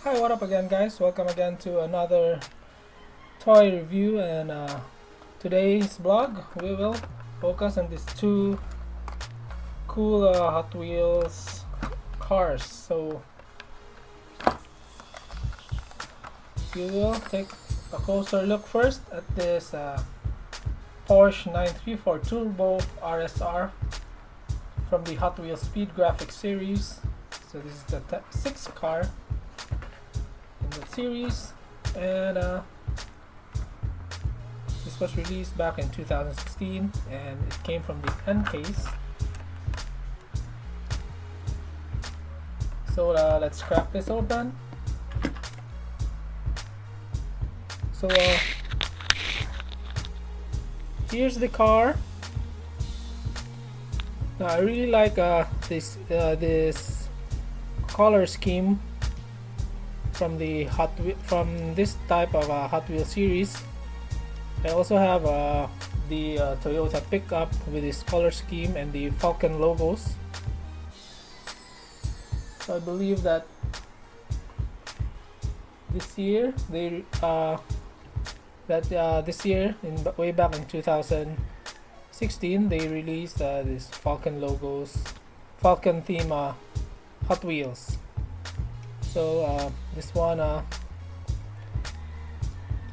Hi, what up again, guys? Welcome again to another toy review, and today's vlog we will focus on these two cool Hot Wheels cars. So we will take a closer look first at this Porsche 934 Turbo RSR from the Hot Wheels Speed Graphics series. So this is the sixth car in the series, and this was released back in 2016, and it came from the N case. So let's crack this open. So here's the car. Now I really like this color scheme from the from this type of Hot Wheels series. I also have the Toyota pickup with this color scheme and the Falcon logos. So I believe that this year this year, way back in 2016, they released this Falcon logos, Falcon theme Hot Wheels. So this one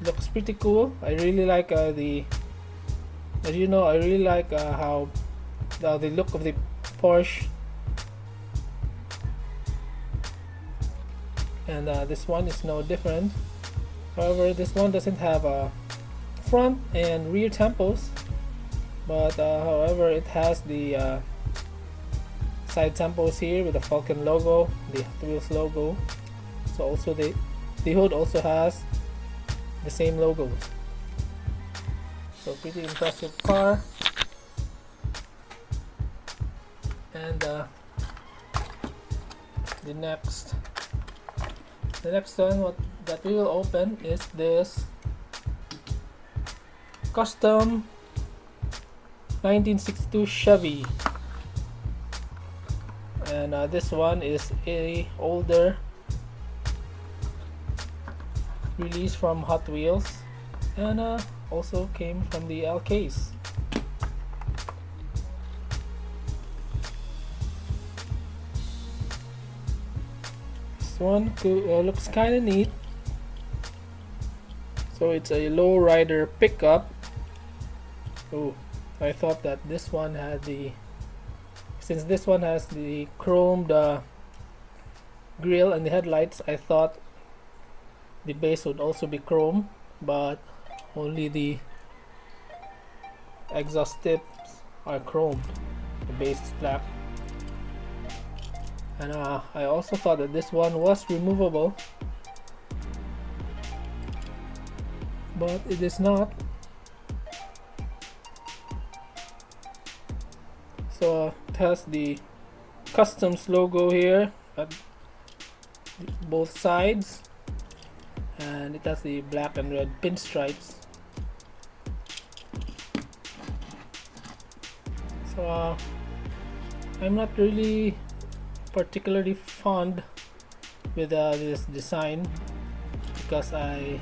looks pretty cool. I really like I really like how the look of the Porsche, and this one is no different. However, this one doesn't have front and rear tempos, but however, it has the side tempos here with the Falcon logo, the Hot Wheels logo. So also the hood also has the same logo. So pretty impressive car. And the next one that we will open is this custom 1962 Chevy, and this one is a older release from Hot Wheels, and also came from the L case. This one looks kind of neat. So it's a lowrider pickup. Oh, I thought that this one had since this one has the chromed grille and the headlights, I thought the base would also be chrome, but only the exhaust tips are chromed. The base is black. And I also thought that this one was removable, but it is not. So it has the customs logo here at both sides, and it has the black and red pinstripes. So I'm not really particularly fond with this design, because I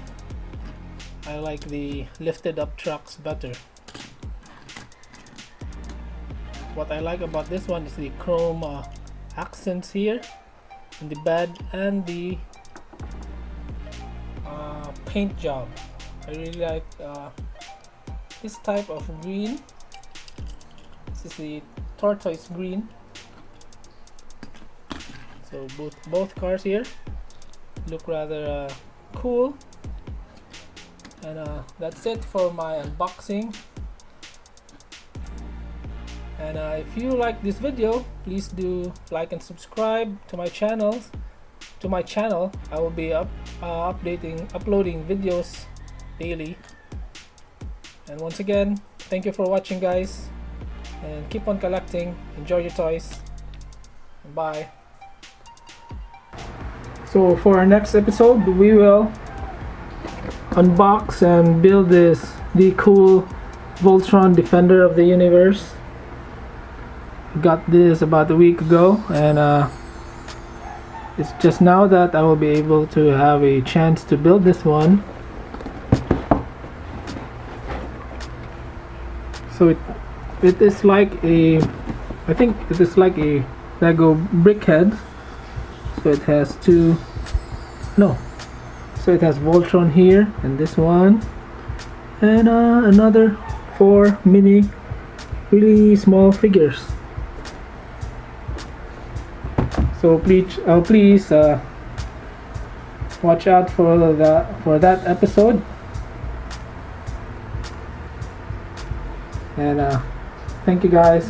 like the lifted up trucks better. What I like about this one is the chrome accents here in the bed and the paint job. I really like this type of green. This is the tortoise green. So both cars here look rather cool. And that's it for my unboxing. And if you like this video, please do like and subscribe to my channel. I will be uploading videos daily. And once again, thank you for watching, guys, and keep on collecting. Enjoy your toys, and bye. So for our next episode, we will unbox and build the cool Voltron Defender of the Universe. Got this about a week ago, and it's just now that I will be able to have a chance to build this one. So it is like a, I think it is like a Lego brickhead. So it has two, no, so it has Voltron here and this one, and another 4 mini really small figures. So please watch out for that episode. And thank you guys.